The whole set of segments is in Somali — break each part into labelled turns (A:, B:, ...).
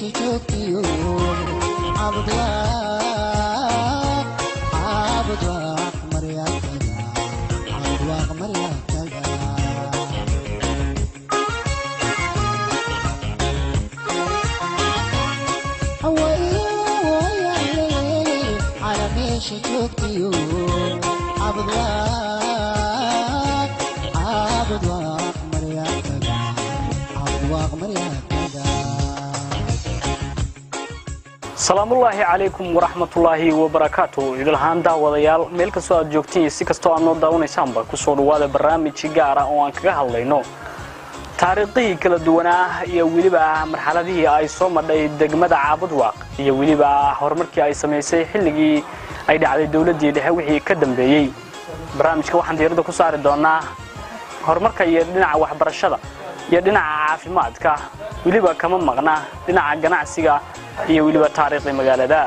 A: meeshii joogtiyo cabudwaaq maryaataga على meeshii joogtiyo cabudwaaq maryaataga
B: السلام الله عليكم ورحمة الله وبركاته. إذا الهان داوديال ميل كسو aad joogtiin si kasto aad noo daawanaysaanba ku soo dhawaada barnaamij gaar ah oo aan kaga hadlayno taariikhdii kala duwanaa iyo waliba marxaladii ay soo madhay degmada Caabudwaaq iyo waliba horumarkii ay sameysay xilligii ay dhacday dawladii dhexe wixii ka dambeeyay. barnaamijka waxaan diiradda ku saari doonaa horumarka iyo dhinaca waxbarashada iyo dhinaca caafimaadka waliba kama maqna dhinaca ganacsiga iyo waliba taariikhda magaalada.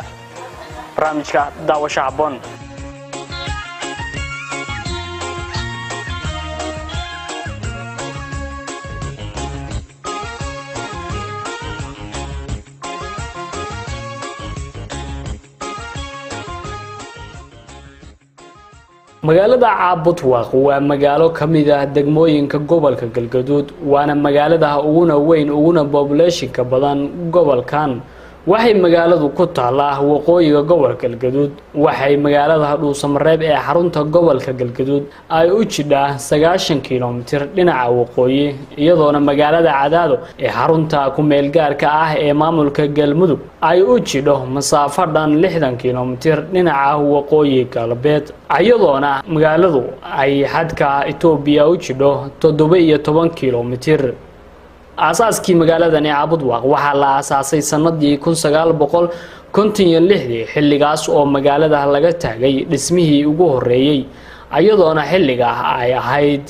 B: barnaamijka daawasho habboon. magaalada Caabudwaaq waa magaalo kamid ah degmooyinka gobolka Galgaduud waana magaalada ugu weyn uguna population-ka badan gobolkan. waxay magaaladu ku taalaa waqooyiga gobolka Galgaduud waxay magaalada Dhuusamareeb ee xarunta gobolka Galgaduud ay u jidhaa 90 kiiloomitir dhinaca waqooyi iyadoona magaalada Cadaado ee xarunta ku meel gaarka ah ee maamulka Galmudug ay u jidho masaafo dhan 60 kiiloomitir dhinaca waqooyi galbeed iyadoona magaaladu ay xadka Itoobiya u jidho 17 kiiloomitir. asaaskii magaaladani Caabudwaaq waxaa la asaasay sanadii 1956 xilligaas oo magaalada laga taagay dhismihii ugu horeeyay iyadoona xilliga ay ahayd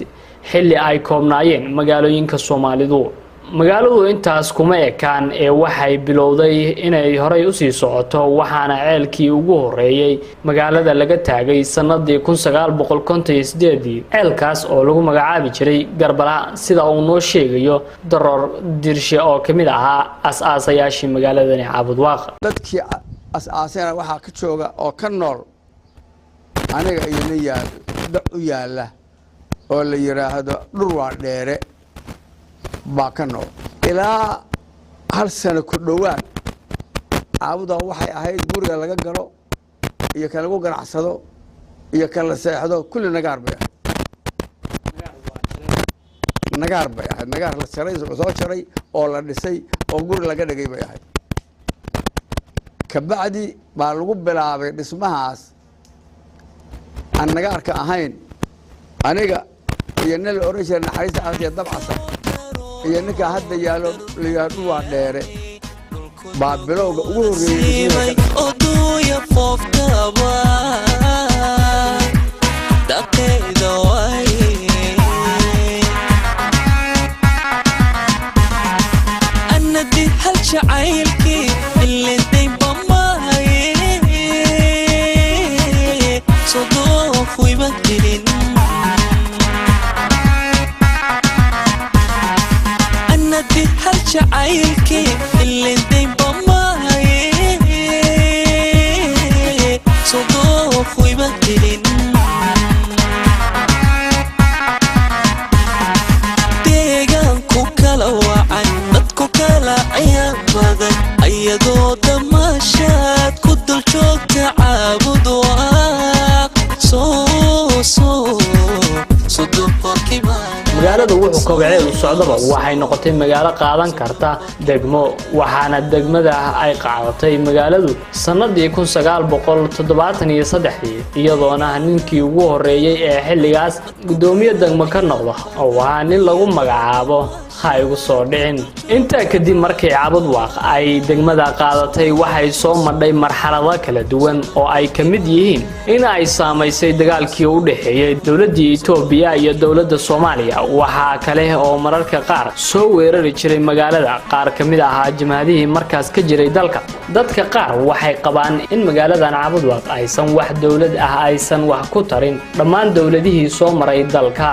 B: xilli ay koobnaayeen magaalooyinka Soomaalidu. magaaladu intaas kuma ekaan ee waxay bilowday inay horay u sii socoto waxaana ceelkii ugu horeeyay magaalada laga taagay sanadii 1958 ceelkaas oo lagu magacaabi jiray Garbala sida uu noo sheegayo Daroor Dirshe oo kamid ahaa asaasayaashii magaaladani Caabudwaaq.
C: dadkii asaasana waxa ka jooga oo ka nool aniga iyo u yaala oo la yiraahdo Dhurwaa Dheere baakano ilaa hal sano ku dhawaad Caabudwaaq waxay ahayd guriga laga galo iyo kan lagu ganacsado iyo kan la seexdo kulli nagaar bay ahayd nagaar la saray soo jaray oo la dhisay oo guri laga dhigay bay ahayd. kabacdi baa lagu bilaabay dhismahaas aan nagaarka ahayn aniga iyo nal orange naxariis aad dabcasa iyo ninka hadda yaalo Dhurwaa Dheere baa bilowga ugu horeeyay oo duuya foftaba daqeeda way anadi hal jacaylki ilay bamay soo kuiba dilin anadi hal jacaylki ilay bamay soo kuiba dilin deegaanku kala wacan dadku kala ciyaar badan ayadoo damaashaad ku dul joogta Caabudwaaq magaaladu wuxuu kobcay u socdaba waxay noqotay magaalo qaadan karta degmo waxaana degmada ay qaadatay magaaladu sanadii 1973 iyadoona ninkii ugu horeeyay ee xilligaas gudoomiye degmo ka noqdo oo waa nin lagu magacaabo hay ugu soo dhicin. inta kadib markii Caabudwaaq ay degmada qaadatay waxay soo madhay marxalado kala duwan oo ay kamid yihiin in ay saameysay dagaalkii u dhaxeeyay dawladda Itoobiya iyo dawladda Soomaaliya waxa kale oo mararka qaar soo weerari jiray magaalada qaar kamid ah jamhadihii markaas ka jiray dalka. dadka qaar waxay qabaan in magaaladan Caabudwaaq aysan wax dawlad ah aysan wax ku tarin dhammaan dawladihii soo maray dalka.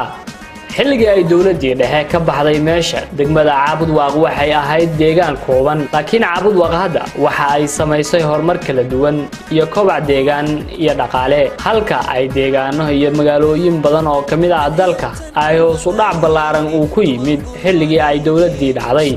B: xilligii ay dawladii dhexe ka baxday meesha degmada Caabudwaaq waxay ahayd deegaan kooban laakiin Caabudwaaq hadda waxa ay samaysay horumar kala duwan iyo kobac deegaan iyo dhaqaale halka ay deegaano iyo magaalooyin badan oo kamid ah dalka ay hoos u dhac balaaran uu ku yimid xilligii ay dawladii dhacday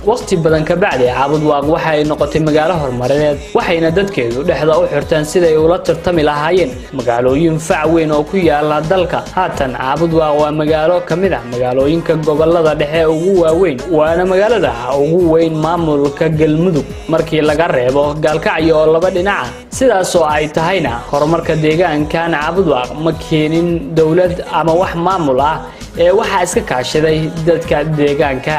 B: waqti badan ka bacdi Caabudwaaq waxay noqotay magaalo horumarineed waxayna dadkeedu dhexda u xirtaan sida ay ula tartami lahaayeen magaalooyin fac weyn oo ku yaala dalka haatan Caabudwaaq waa magaalo kamid ah magaalooyinka gobolada dhexe ugu waaweyn waana magaalada ugu weyn maamulka Galmudug markii laga reebo Gaalkacyo oo laba dhinac sidaas oo ay tahayna horumarka deegaankan Caabudwaaq ma keenin dawlad ama wax maamul ah ee waxa iska kaashaday dadka deegaanka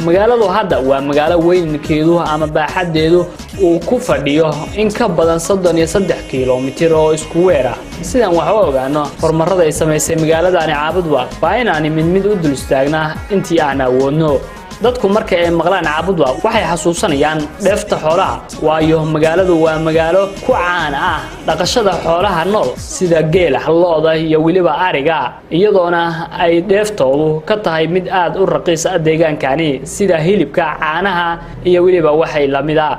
B: magaaladu hadda waa magaalo weynkeedu ama baaxadeedu uu ku fadhiyo in ka badan 33 kiiloomitir oo isku weera sidaan wax u ogaano horumarada ay sameysay magaaladani Caabudwaaq waa inaan mid u dul istaagnaa intii aan awoodno dadku marka ay maqlaan Caabudwaaq waxay xasuusanayaan dheefta xoolaha waayo magaaladu waa magaalo ku caan ah dhaqashada xoolaha nool sida geela lo'da iyo waliba ariga iyadoona ay dheeftoodu ka tahay mid aad u raqiis ah deegaankani sida hilibka caanaha iyo waliba waxay la mid ah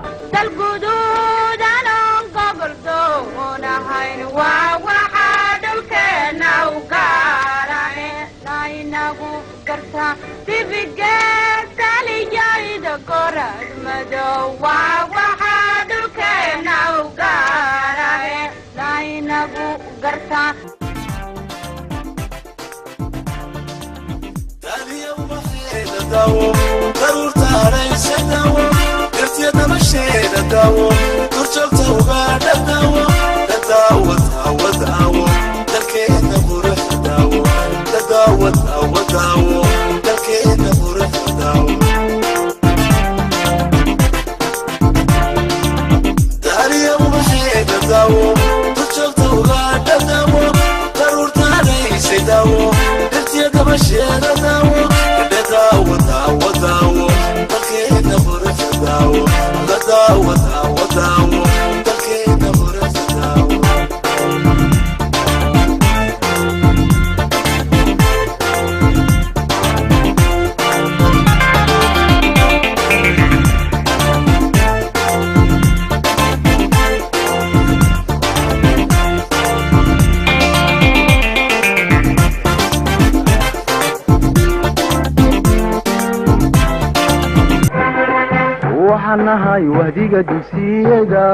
D: waxanahay wahdiga dugsiyada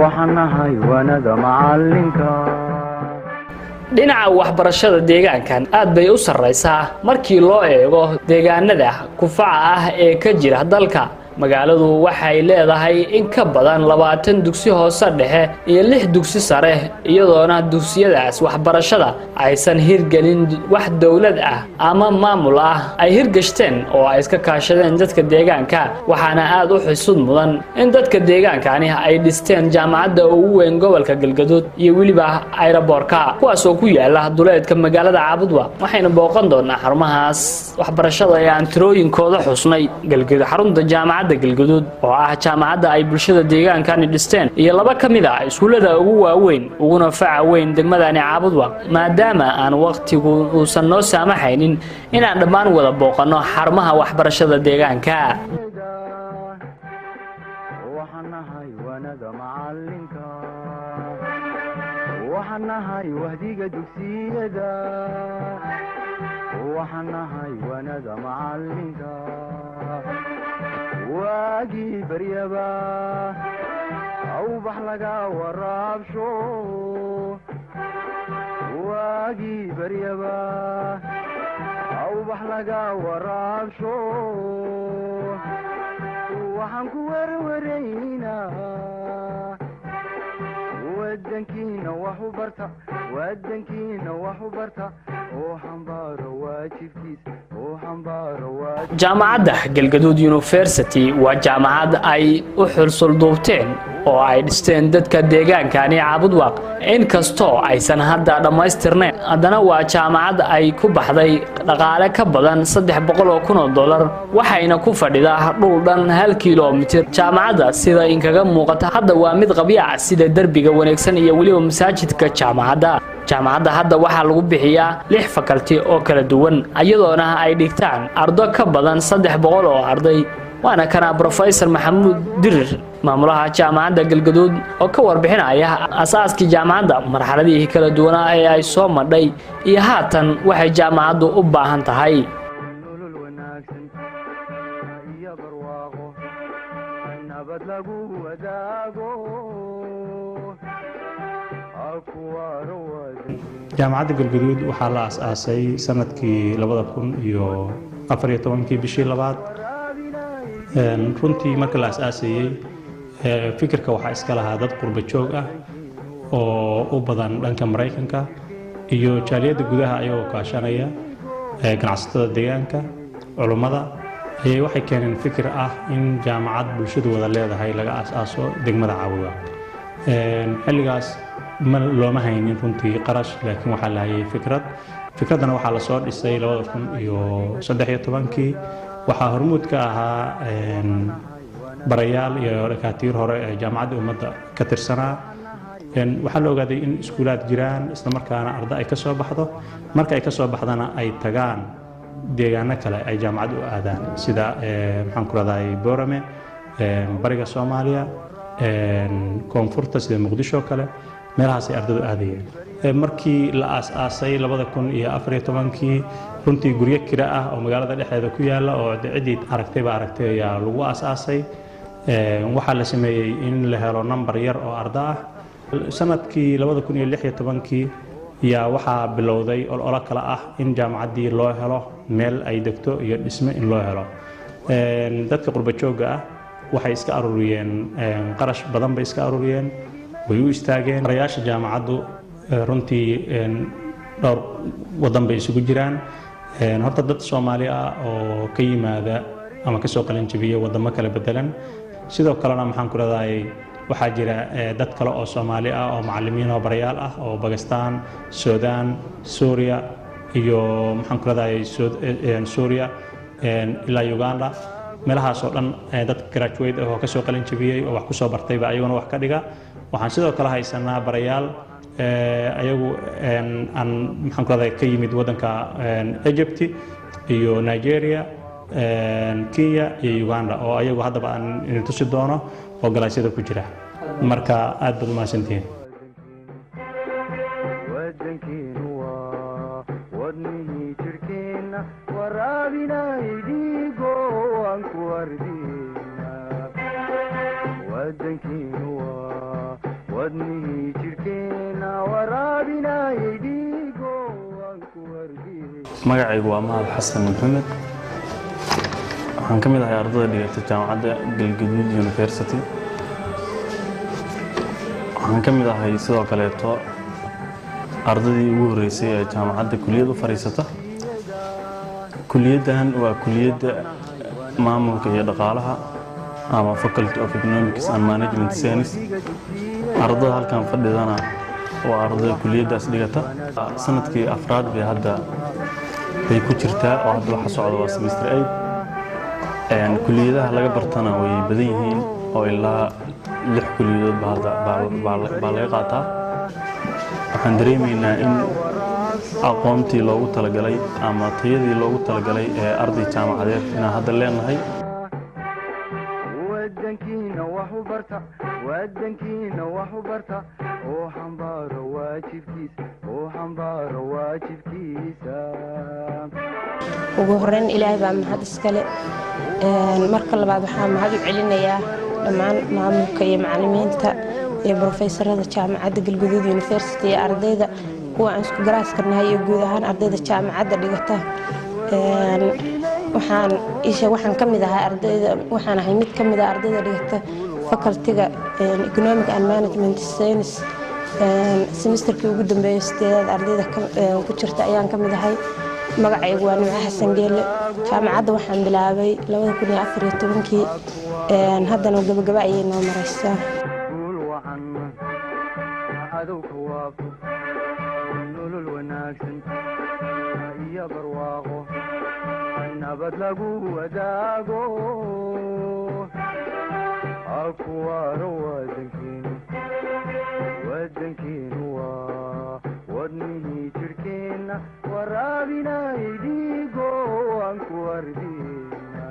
D: waxanahay wanada macalinka
B: dhinaca waxbarashada deegaankan aad bay u sareysaa markii loo eego deegaanada kufaca ah ee ka jira dalka magaaladu waxay leedahay in ka badan 20 dugsi hoose dhexe iyo 6 dugsi sare iyadoona dugsiyadaas waxbarashada aysan hirgelin wax dawlad ah ama maamul ah ay hirgashteen oo ay iska kaashadeen dadka deegaanka waxaana aad u xusud mudan in dadka deegaankani ay dhisteen jaamacadda ugu weyn gobolka Galgaduud iyo waliba aeroboorka kuwaas oo ku yaala duleedka magaalada Caabudwaaq waxayna booqan doonaa xarumahaas waxbarashada ee aan tirooyinkooda xusnay Galgaduud xarunta jaamacadda Galgaduud oo ah jaamacadda ay bulshada deegaankani dhisteen iyo laba kamid ah iskuulada ugu waaweyn uguna faca weyn degmadani Caabudwaaq maadaama aan waqtigu uusan noo saamaxaynin inaan dhammaan wada booqano xarumaha waxbarashada deegaanka
D: waxanahay wanada macalinka waxanahay wahdiga dugsiyada waxanahay wanada macalinka waagi baryaba aw bax laga waraabsho waagi baryaba aw bax laga waraabsho waxaan ku warwareynaa wadankiina wax u barta oo xambaaro waajibkiisa
B: jaamacadda Galgaduud University waa jaamacad ay u xulsul duubteen oo ay dhisteen dadka deegaankani Caabudwaaq in kasto aysan hadda dhamaystirneen haddana waa jaamacad ay ku baxday dhaqaale ka badan $300,000 waxayna ku fadhidaa dhul dhan 1 kiiloomitir jaamacadda sida in kaga muuqata hadda waa mid qabya sida darbiga wanaagsan iyo waliba masaajidka jaamacadda jaamacadda hadda waxaa lagu bixiyaa 6 faculty oo kala duwan iyadoona ay dhigtaan ardo ka badan 300 oo arday waana kana Professor Maxamuud Dirir maamulaha jaamacadda Galgaduud oo ka warbixinaya asaaskii jaamacadda marxaladihii kala duwan ee ay soo madhay iyo haatan waxay jaamacaddu u baahan tahay
E: jaamacadda Galgaduud waxaa la aasaasay sanadkii 2014 bishii labaad runtii markii la aasaasay fikirka waxa iska lahaa dad qurba joog ah oo u badan dhanka Mareykanka iyo jaaliyada gudaha ayagoo kaashanaya ganacsatada deegaanka culimada ayay waxay keeneen fikir ah in jaamacad bulshadu wada leedahay laga aasaaso degmada Caabuga xilligaas ma looma haynin runtii qarash laakiin waxa la hayay fikradana waxa la soo dhisay 2013 waxa hormuud ka ahaa barayaal iyo dhakhaatiir hore ee jaamacadda ummadda ka tirsanaa waxa la ogaaday in iskuulaad jiraan isla markaana arday ay ka soo baxdo marka ay ka soo baxdana ay tagaan deegaano kale ay jaamacad u aadaan sida maxaan ku raadayay Boorame bariga Soomaaliya koonfurta sida Muqdisho kale meelahaas ay ardaydu aadayeen markii la aasaasay 2014 runtii guryo kira ah oo magaalada dhexdeeda ku yaala oo cidii aragtay ayaa lagu aasaasay waxa la sameeyay in la helo number yar oo arday ah sanadkii 2016 yaa waxa bilowday olole kala ah in jaamacaddii loo helo meel ay degto iyo dhisme in loo helo dadka qurba jooga ah waxay iska aruriyeen qarash badan bay iska aruriyeen way u istaageen barayaasha jaamacaddu runtii dhowr wadan bay isugu jiraan horta dad Soomaali ah oo ka yimaada ama ka soo qalin jabiya wadamo kala bedelan sidoo kalena maxaan ku raadayay waxaa jira dad kale oo Soomaali ah oo macallimiin oo barayaal ah oo Pakistan, Suudaan, Suuriya iyo maxaan ku raadayay Suuriya ilaa Uganda meelahaas oo dhan dad graduate oo ka soo qalin jabiyay oo wax ku soo bartay ba ayaguna wax ka dhiga waxaan sidoo kale haysanaa barayaal ayagu aan maxaan ku raadayay ka yimid wadanka Egypt iyo Nigeria Kenya iyo Uganda oo ayagu hadaba aan tusi doono oo galaasyada ku jira marka aad baad u mahadsantihiin
D: wadankeenu waa wadnihii jirkeena waraabinay dhiigo aan ku ardina wadankeenu waa wadnihii jirkeena waraabinay dhiigo aan ku ardina
F: magacaygu waa Mahad Xasan Maxamed waxaan ka mid ahay ardayda dhigata jaamacadda Galgaduud University waxaan ka mid ahay sidoo kale ardaydii ugu horeysay ee jaamacadda kulliyad u fariisata kulliyadan waa kulliyadda maamulka iyo dhaqaalaha ama Faculty of Economics and Management Science ardayda halkan fadhidana waa arday kulliyadaas dhigata sanadkii afraad bay hadda bay ku jirtaa oo hadda waxa socda waa semester 8 kulliyadaha laga bartana way badan yihiin oo ilaa 6 kulliyadood baa laga qaataa waxaan dareemaynaa in aqoontii loogu talagalay ama tayadii loogu talagalay ee arday jaamacadeed inaan hadda leenahay
D: wadankiina wax u barta oo xambaaro waajibkiisa
G: ugu horeyn ilaahay baa mahad iskale marka labaad waxaan mahad u celinayaa dhammaan maamulka iyo macallimiinta iyo professorada jaamacadda Galgaduud University ee ardayda kuwa aan isku garaaska nahay iyo guud ahaan ardayda jaamacadda dhigata waxaan ka mid ahaa ardayda waxaan ahay mid ka mid ah ardayda dhigata faculty-ga Economic and Management Science semesterkii ugu dambeeyay sideedaad ardayda ku jirta ayaan ka mid ahay magacaygu waa Nimco Xasan Geelle jaamacadda waxaan bilaabay 2014 haddana gabagaba ayay noo maraysaa
D: adowka waafo nolol wanaagsan iyo barwaaqo nabad lagu wadaago akuwaaro wadankeenu waa wadni waraabinay dhiigo aan ku ardina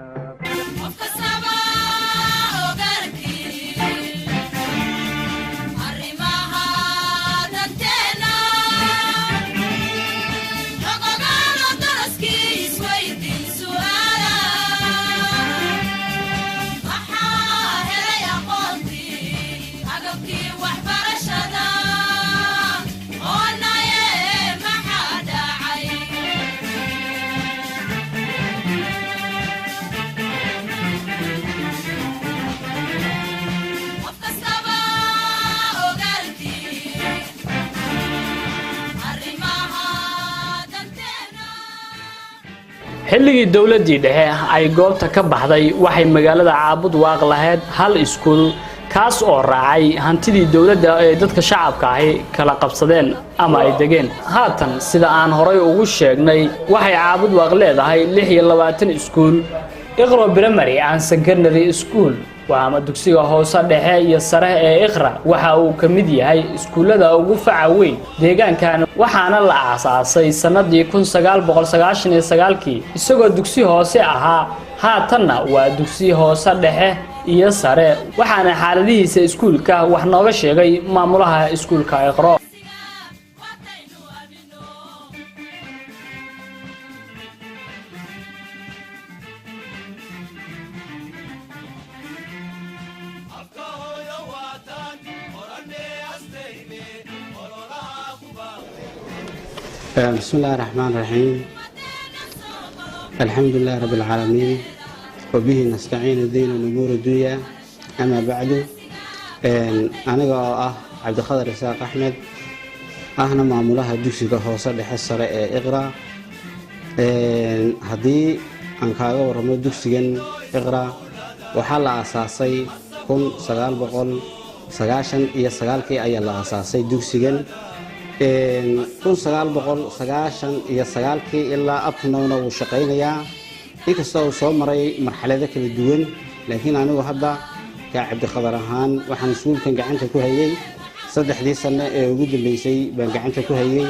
B: xilligii dawladii dhexe ay goobta ka baxday waxay magaalada Caabud Waaq lahayd hal iskuul kaas oo raacay hantidii dawladda ee dadka shacabka ahi kala qabsadeen ama ay degeen haatan sida aan horay ugu sheegnay waxay Caabud Waaq leedahay 26 iskuul Iqra Primary and Secondary School waa dugsiga hoose dhexe iyo sare ee Iqra waxa uu kamid yahay iskuulada ugu faca weyn deegaankan waxaana la aasaasay sanadii 1999 isagoo dugsi hoose ahaa haatanna waa dugsi hoose dhexe iyo sare waxaana xaaladihiisa iskuulka wax nooga sheegay maamulaha iskuulka Iqra
H: بسم الله الرحمن الرحيم الحمد لله رب العالمين وبه نستعين الدين ونمور الدنيا أما بعد أنا عبد القادر إسحاق أحمد أهنا معمولها الدكسي كهوصل لحصر إقرأ هذه أنكاغا ورمو الدكسي إقرأ وحال أساسي كم سغال بقول سغاشن إيا سغالكي أي الله أساسي دكسي 1999 ilaa abtinoona uu shaqeynayaa inkastoo soo maray marxalado kala duwan laakiin anigu hadda ka Cabdi Qadar ahaan waxaan iskuulkan gacanta ku hayay 3 sano ee ugu dambeysay baan gacanta ku hayay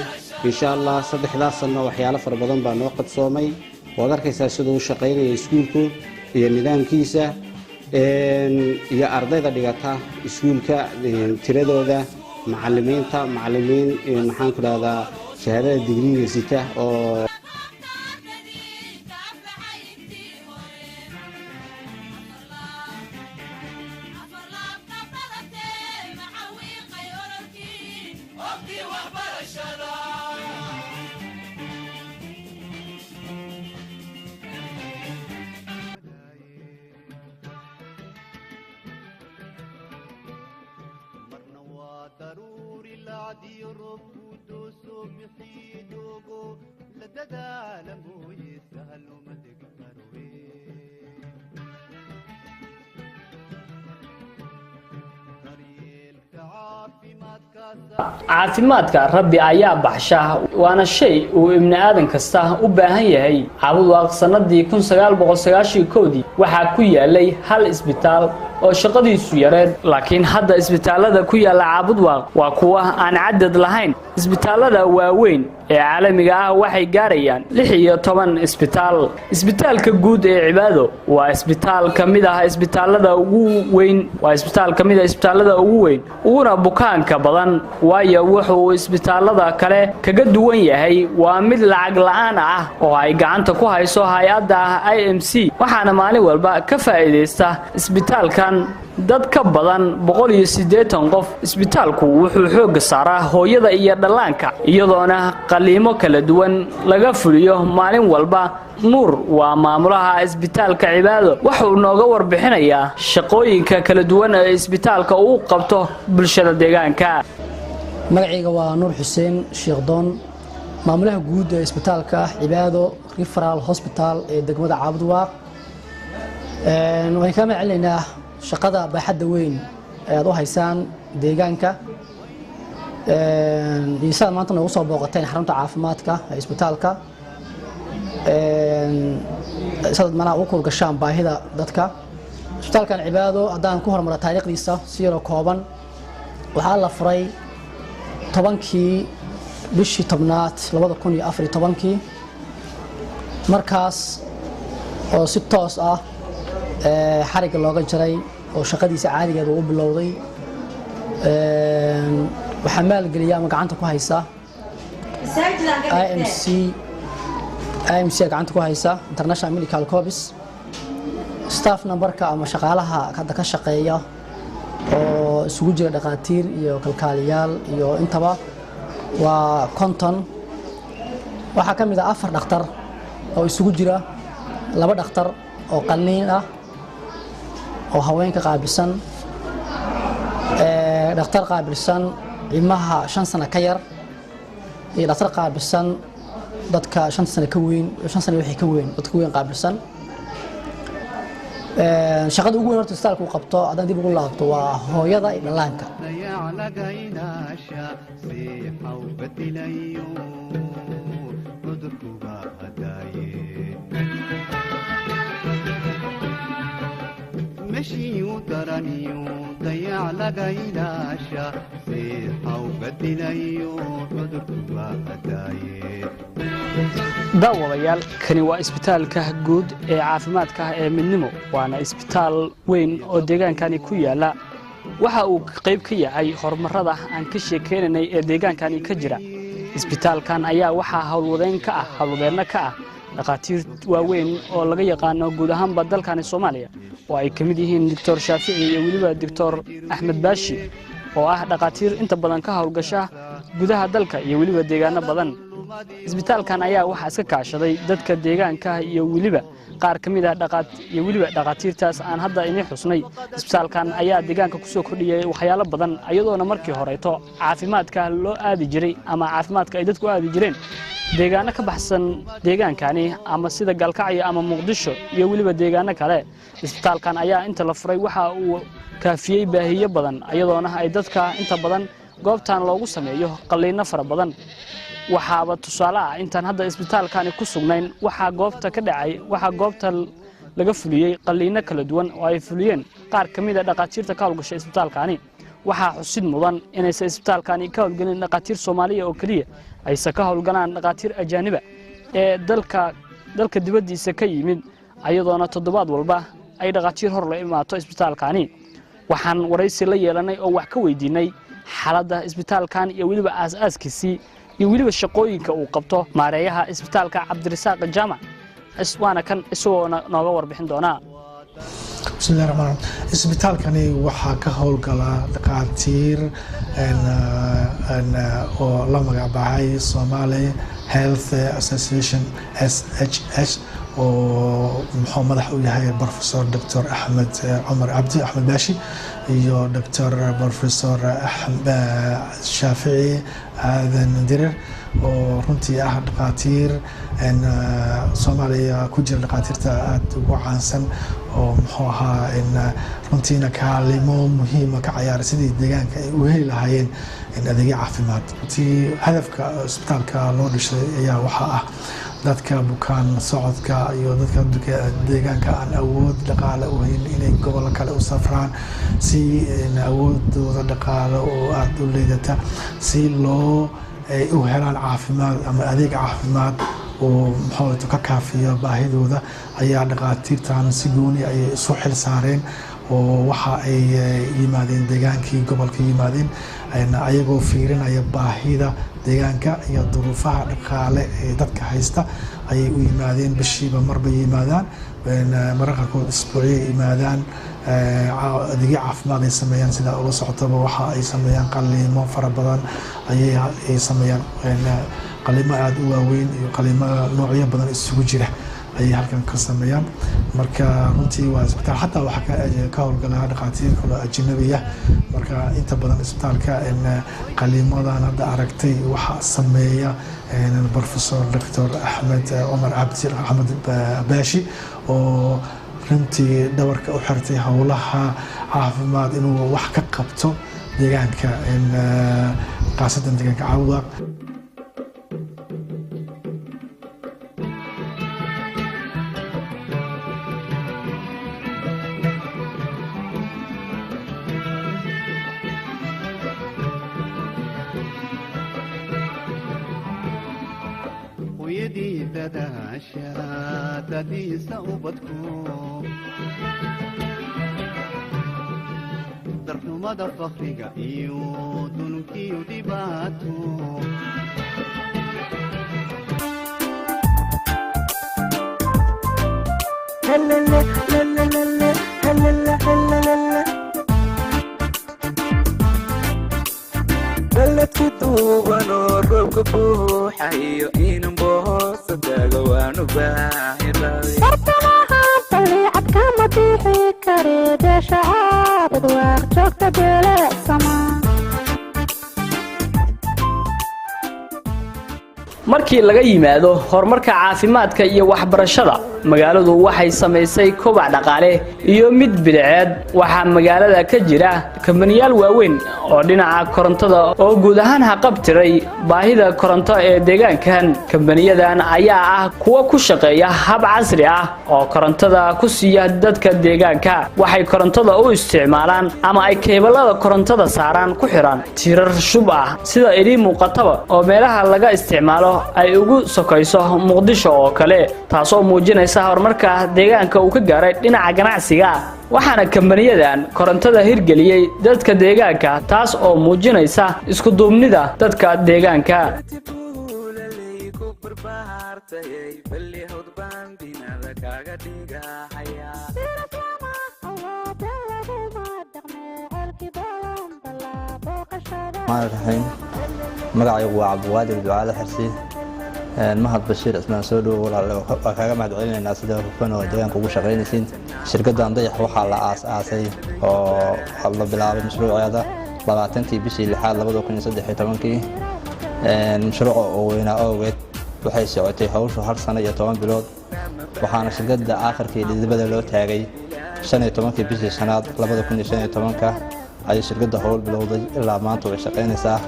H: insha Allah 3 sano waxyaalo fara badan baan noo qadsoomay waad arkaysaa sida uu shaqeynayo iskuulku iyo nidaamkiisa iyo ardayda dhigata iskuulka tiradooda معلمين maxaan ku raada shahaadada digriga sita oo
D: ضروري العدي رب دوسو بحيدوغو لددا لمو يسهل ومدق مروي
B: caafimaadka rabbi ayaa baxsha waana shay uu ibn aadan kasta u baahan yahay Caabud Waaq sanadii 1991 waxa ku yaalay hal isbitaal oo shaqadiisu yareed laakiin hadda isbitaalada ku yaala Caabud Waaq waa kuwa aan cadad lahayn isbitaalada waaweyn ee caalamiga ah waxay gaarayaan 16 isbitaal isbitaalka guud ee Cibaado waa isbitaal kamid ah isbitaalada ugu weyn uguna bukaanka badan waayo wuxuu isbitaalada kale kaga duwan yahay waa mid lacag la'aan ah oo ay gacanta ku hayso hay'adda IMC waxaana maalin walba ka faa'iideysta isbitaalkan dad ka badan 180 qof isbitaalku wuxuu xoog saaraa hooyada iyo dhallaanka iyadoona qaliimo kala duwan laga fuliyo maalin walba nuur waa maamulaha isbitaalka Cibaado wuxuu nooga warbixinayaa shaqooyinka kala duwan ee isbitaalka uu qabto bulshada deegaanka
I: magacayga waa Nuur Xuseen Sheekhdon maamulaha guud ee isbitaalka Cibaado Referral Hospital ee degmada Caabud Waaq waxaan ka macalinaynaa shaqada baaxadda weyn ee aad u haysaan deegaanka insaan maanta nagu soo booqateen xarunta caafimaadka ee isbitaalka sad manaa u kulgashaan baahida dadka isbitaalkan Cibaado haddaan ku hormaro taariikhdiisa si yar oo kooban waxaa la furay 10kii bishii tobnaad 2014 markaas oo si toos ah xariga looga jaray oo shaqadiisa caadigeeda uu bilowday waxaa maalgeliya ama gacanta ku haysa IMC gacanta ku haysa International Medical Corps staff numberka ama shaqaalaha hadda ka shaqeeya oo isugu jira dhaqaatiir iyo kalkaaliyaal iyo intaba waa konton waxaa ka mid ah 4 dhakhtar oo isugu jira 2 dhakhtar oo qalliin ah oo haweenka qaabilsan dhakhtar qaabilsan ilmaha 5 sano ka yar iyo dhakhtar qaabilsan dadka 5 sano ka weyn 5 sano wixii ka weyn dadka weyn qaabilsan shaqada ugu weyn horta isbitaalka uu qabto haddaan dib ugu laabto waa hooyada iyo dhallaanka
B: daawadayaal kani waa isbitaalka guud ee caafimaadka ee midnimo waana isbitaal weyn oo deegaankani ku yaala waxa uu qayb ka yahay horumarada aan ka sheekeynay ee deegaankani ka jira isbitaalkan ayaa waxa hawlwadeen ka ah dhaqaatiir waaweyn oo laga yaqaano guud ahaanba dalkani Soomaaliya oo ay kamid yihiin Dr. Shaafici iyo waliba Dr. Axmed Baashi oo ah dhaqaatiir inta badan ka hawlgasha gudaha dalka iyo waliba deegaano badan isbitaalkan ayaa waxa iska kaashaday dadka deegaanka iyo waliba qaar kamid ah dhaqaatiirtaas aan hadda inay xusnay isbitaalkan ayaa deegaanka ku soo kordhiyay waxyaalo badan ayadoona markii horeeto caafimaadka loo aadi jiray ama caafimaadka ay dadku aadi jireen deegaano ka baxsan deegaankani ama sida Galkacyo ama Muqdisho iyo waliba deegaano kale isbitaalkan ayaa inta la furay waxa uu kaafiyay baahiyo badan ayadoona ay dadka inta badan goobtan loogu sameeyo qalliino fara badan waxaaba tusaale ah intaan hadda isbitaalkani ku sugnayn waxa goobta ka dhacay waxa goobta laga fuliyay qalliino kala duwan oo ay fuliyeen qaar kamid ah dhaqaatiirta ka hawlgashay isbitaalkani waxa xusid mudan inay isbitaalkani ka hawlgaleen dhaqaatiir Soomaaliya oo kaliya ay ka hawlgalaan dhaqaatiir ajaaniba ee dalka dibadiisa ka yimid ayadoona toddobaad walba ay dhaqaatiir hor la imaato isbitaalkani waxaan waraysi la yeelanay oo wax ka weydiinay xaaladda isbitaalkan iyo waliba aasaaskiisii iyo waliba shaqooyinka uu qabto maareeyaha isbitaalka Cabdirasaaq Jaamac iswaana kan isoo nooga warbixin doona
J: bismillaahir rahmaanir rahiim isbitaalkani waxa ka howlgala dhaqaatiir oo la magac baxay Somali Health Association SHS oo madax u yahay Professor Dr. Ahmed Omar Abdi Ahmed Baashi iyo Dr. Professor Ahmed Shaafici Aadan Dirir oo runtii ah dhaqaatiir Soomaaliya ku jira dhaqaatiirta aad ugu caansan oo runtiina kaalimo muhiim ah ka ciyaar sidii deegaanka ay u heli lahaayeen adeegyo caafimaad hadafka isbitaalka loo dhisay ayaa waxa ah dadka bukaan socodka iyo dadka deegaanka aan awood dhaqaale u hayn inay gobol kale u safraan si awoodooda dhaqaale oo aad u leedata si loo u helaan caafimaad ama adeeg caafimaad oo ka kaafiyo baahidooda ayaa dhaqaatiirtan si gooni ay isu xil saareen oo waxa ay yimaadeen deegaankii gobolka yimaadeen ayagoo fiirinaya baahida deegaanka iyo duruufaha dhaqaale ee dadka haysta ayay u yimaadeen bishiiba marba yimaadaan mararka qaarkood isbuuciya yimaadaan adeegyo caafimaad ay sameeyaan sida uga socotaba waxa ay sameeyaan qalliimo fara badan ayay sameeyaan qalliimo aad u waaweyn iyo qalliimo noocyo badan isugu jira ayay halkan ka sameeyaan marka runtii waa isbitaal xataa waxa ka howlgala dhaqaatiir kale ajnabi ah marka inta badan isbitaalka qalliimadan hadda aragtay waxa sameeya Professor Dr. Ahmed Omar Abdi Ahmed Baashi oo runtii dhawarka u xirtay howlaha caafimaad inuu wax ka qabto deegaanka qaasatan deegaanka Cawdaq
D: ciddii dadaasha dadiisa ubadku darxumada fakriga iyo dulunkiyo dhibaato
K: بلدك دوبان وروبك بوحيو إنم بوهوس داقوان وباهر
L: برطمها طليعت كما تيحي كريد شعار دواق جوكت بلا سما
B: markii laga yimaado horumarka caafimaadka iyo waxbarashada magaaladu waxay sameysay kobac dhaqaale iyo mid bidceed waxa magaalada ka jira kambaniyal waaweyn oo dhinaca korontada oo guud ahaan haqabtiray baahida koronto ee deegaankan kambaniyadan ayaa ah kuwa ku shaqeeya hab casri ah oo korontada ku siiya dadka deegaanka waxay korontada u isticmaalaan ama ay keebalada korontada saaraan ku xiran tiirar shub ah sida idin muuqataba oo meelaha laga isticmaalo ay ugu sokayso Muqdisho oo kale taasoo muujinaysa horumarka deegaanka uu ka gaaray dhinaca ganacsiga waxaana kambaniyadan korontada hirgeliyay dadka deegaanka taas oo muujinaysa isku duubnida dadka deegaanka
M: magacaygu waa Cabdiwaadir Ducaale Xirsi mahad Bashiir ismaan soo dhow walaalo kaaga mahadcelinaynaa sida hufan oo deegaanka ugu shaqeynaysiin shirkaddan dayax waxaa la aasaasay oo la bilaabay mashruuceeda 20kii bishii 6aad 2013 mashruuca oo weynaa awgeed waxay socotay hawshu hal sano iyo 10 bilood waxaana shirkadda aakhirkii dhidibada loo taagay 15kii bishii 5aad 2015 ay shirkadda hawl bilowday ilaa maanta way shaqeynaysaa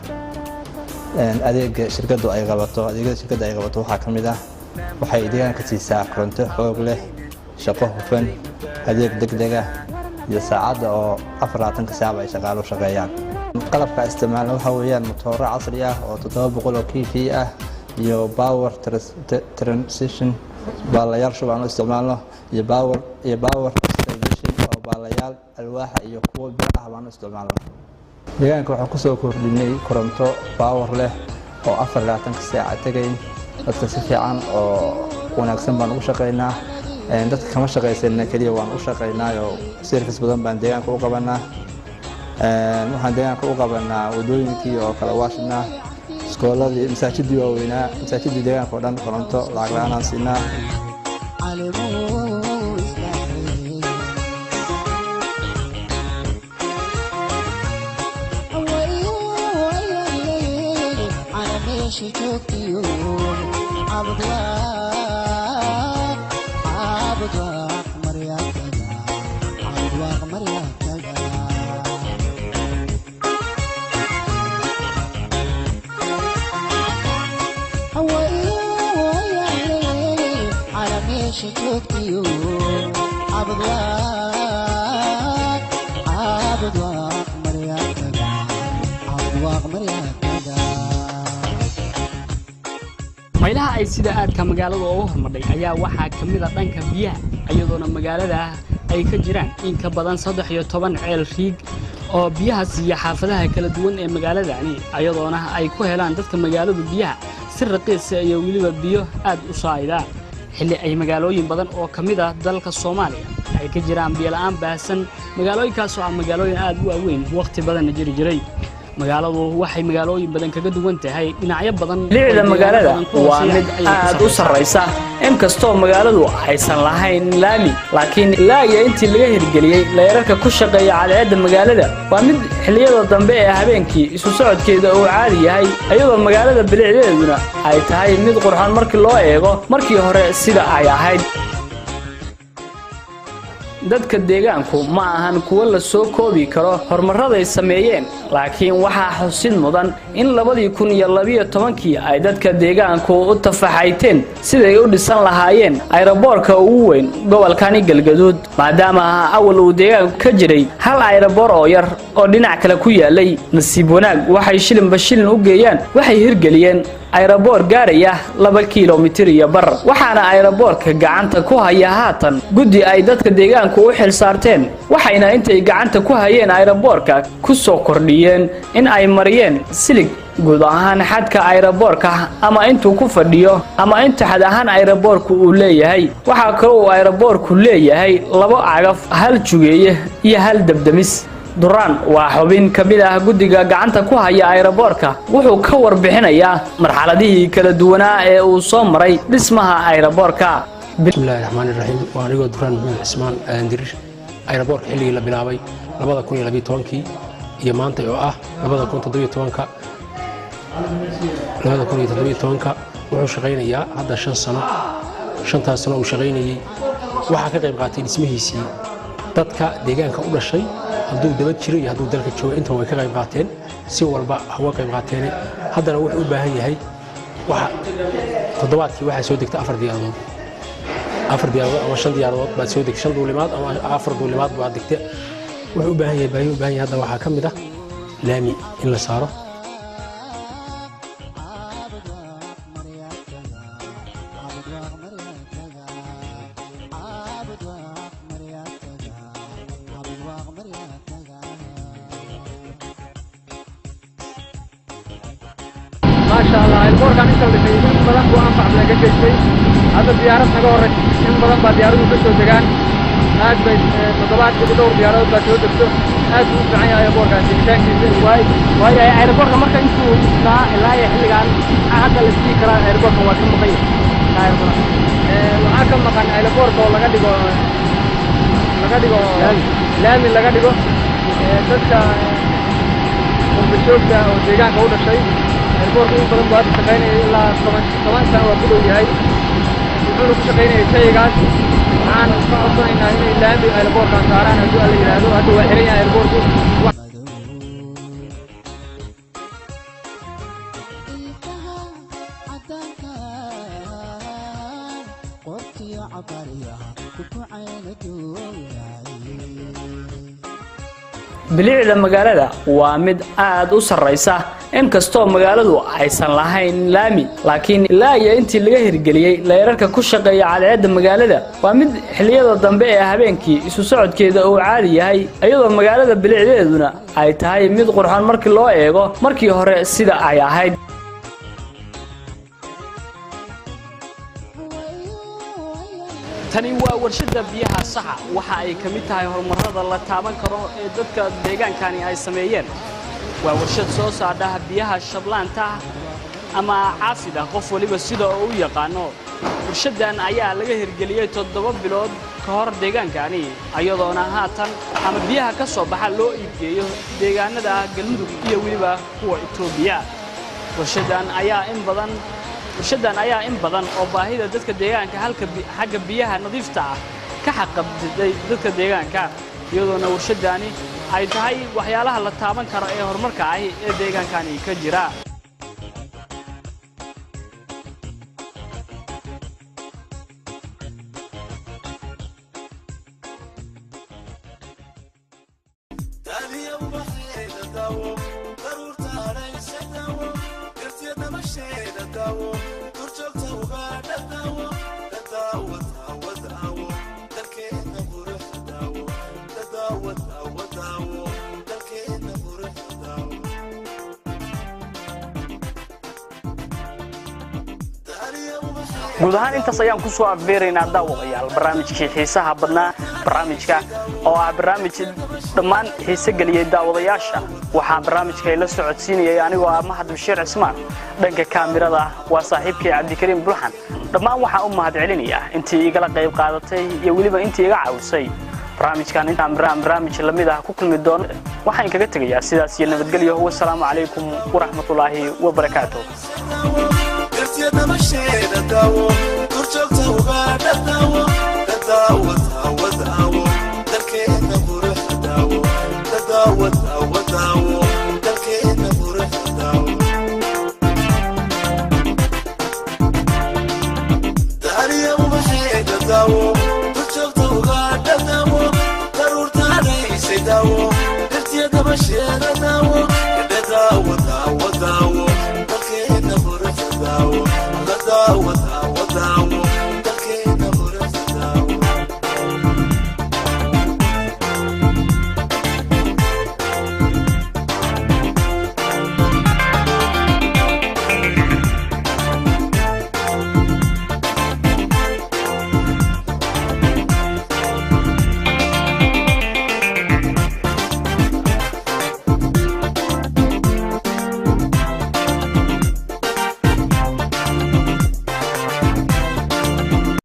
M: adeega shirkaddu ay qabato waxaa ka mid ah waxay deegaanka siisaa koronto xoog leh shaqo hufan adeeg degdeg ah iyo saacada oo 24 saac ay shaqaalo shaqeeyaan qalabka isticmaalna waxa weeyaan matooro casri ah oo 700 kV ah iyo power transition baalayaal shubaan isticmaalno iyo power stabilization oo baalayaal alwaaxa iyo kuwa biraha baan isticmaalno deegaanka waxaan ku soo kordhinay koronto power leh oo 24 saac tagay dadka si fiican oo wanaagsan baan ugu shaqeynaa dadka kama shaqeysana kaliya waan u shaqeynaa oo service badan baan deegaanka u qabanaa waxaan deegaanka u qabanaa wadooyinkii oo kala waashnaa iskooladii masaajidii waaweynaa masaajidii deegaanka oo dhan koronto lacag la'aan aan siinaa
A: she took you Abdullah Maria she took you Abdullah Maria
B: meelaha ay sida aadka magaalada ugu hormaray ayaa waxaa kamid ah dhanka biyaha iyadoona magaalada ay ka jiraan in ka badan 13 ceel riig oo biyaha siiya xaafadaha kala duwan ee magaaladani iyadoona ay ku helaan dadka magaalada biyaha si raqiis ah iyo waliba biyo aad u saayida xilli ay magaalooyin badan oo kamid ah dalka Soomaaliya ay ka jiraan biyo la'aan baahsan magaalooyinkaas oo magaalooyin aad u weyn waqti badan jiray magaaladu waxay magaalooyin badan kaga duwan tahay dhinacyo badan leeyda magaalada waa mid aad u sareysa in kasto magaaladu aysan lahayn laami laakiin ilaa iyo intii laga hirgeliyay leerarka ku shaqeeya caleeda magaalada waa mid xilliyada dambe ee habeenkii isu socodkeeda oo caadi yahay ayadoo magaalada bilicdeeduna ay tahay mid qurxan markii loo eego markii hore sida ay ahayd dadka deegaanku ma ahan kuwa la soo koobi karo horumarada ay sameeyeen laakiin waxa xusid mudan in 2012 ay dadka deegaanku u tafaxayteen siday u dhisan lahaayeen aeroboorka ugu weyn gobolkani Galgaduud maadaama awal uu deegaanku ka jiray hal aeroboor oo yar oo dhinac kale ku yaalay nasiib wanaag waxay shilin u geeyaan waxay hirgeliyeen ayraboor gaaraya 2 kiiloomitir iyo bar waxaana ayraboorka gacanta ku haya haatan guddi ay dadka deegaanka u xil saarteen waxayna intay gacanta ku hayeen ayraboorka ku soo kordhiyeen in ay mariyeen silig guud ahaan xadka ayraboorka ama intuu ku fadhiyo ama inta xad ahaan ayraboorku uu leeyahay waxa kale oo ayraboorku leeyahay 2 cagaf hal jugeeye iyo hal dabdamis duraan waa xubin kamid ah guddiga gacanta ku haya ayraboorka wuxuu ka warbixinayaa marxaladihii kala duwanaa ee uu soo maray dhismaha ayraboorka
N: bismillaahi raxmaani raxiim waa anigoo duraan maxamed cismaan aandirir ayraboorka xilligii la bilaabay 2012 iyo maanta oo ah 2017 wuxuu shaqaynayaa hadda 5 sano 5 sano uu shaqaynayay waxa ka qayb qaatay dhismihiisii dadka deegaanka u dhashay hadduu daba jiro iyo hadduu dalka joogo inta way ka qayb qaateen si walba hawa qayb qaateen haddana wuxuu u baahan yahay waxa toddobaadkii waxa soo degta 4 diyaaradood ama 5 diyaaradood baad soo degtay 5 duulimaad ama 4 duulimaad baad degtay wuxuu u baahan yahay hadda waxa ka mid ah laami in la saaro
O: ما شاء الله البورك عن انت اللي من بدن بو انفع بلا جدشي هذا زيارات naga hore in badan ba diyaaradu ka soo degaan aad bay toddobaad ka dhowr diyaarado ka soo degto aad u fiican yahay boorkaasi intaankiisa way ay boorka marka intuu isnaa ilaa xilligan hadda la sii karaa ay boorka waa ka maqan yahay waxa ka maqan ay boorka oo laga dhigo laami laga dhigo dadka qurbajoogta oo deegaanka u dhashay البورك إن بدن بعد شقينا إلا كمان سنة وكله جاي يقولوا شقينا شيء عن أصلا إن اللام البورك عن سعران هدو اللي هدو وحرينا البورك
B: bilicda magaalada waa mid aad u sareysa inkastoo magaaladu aysan lahayn laami laakiin ilaa iyo intii laga hirgeliyay leerarka ku shaqeeya cadceedda magaalada waa mid xilliyada dambe ee habeenkii isu socodkeeda uu caadi yahay iyadoo magaalada bilicdeeduna ay tahay mid qurxoon markii loo eego markii hore sida ay ahayd tani waa warshada biyaha saxa waxa ay kamid tahay horumarada la taaban karo ee dadka deegaankani ay sameeyeen waa warshad soo saarta biyaha shablaanta ama caasida qof waliba sida uu yaqaano warshadan ayaa laga hirgeliyay 7 bilood ka hor deegaankani ayadoona haatan ama biyaha ka soo baxa loo iibgeeyo deegaanada galmudug iyo waliba kuwa Itoobiya warshadan ayaa in badan oo baahida dadka deegaanka xagga biyaha nadiifta ah ka xaqabtay dadka deegaanka iyadoona warshadani ay tahay waxyaalaha la taaban karo ee horumarka ah ee deegaankani ka jira guud ahaan intaas ayaan ku soo afbeeraynaa daawadayaal barnaamijkii xiisaha badnaa barnaamijka oo ah barnaamij dhammaan xiise galiyay daawadayaasha waxaan barnaamijka la socodsiinayay anigoo ah Mahad Bashiir Cismaan dhanka kaamirada waa saaxiibkay Cabdikariim Bulxan dhammaan waxaan u mahad celinayaa intii igala qayb qaadatay iyo waliba intii iga caawisay barnaamijkan intaan barnaamij lamid ah ku kulmi doono waxaan kaga tagayaa sidaas iyo nabadgelyo wassalaamu calaykum waraxmatullaahi wabarakaatuh
P: Dawo waa wada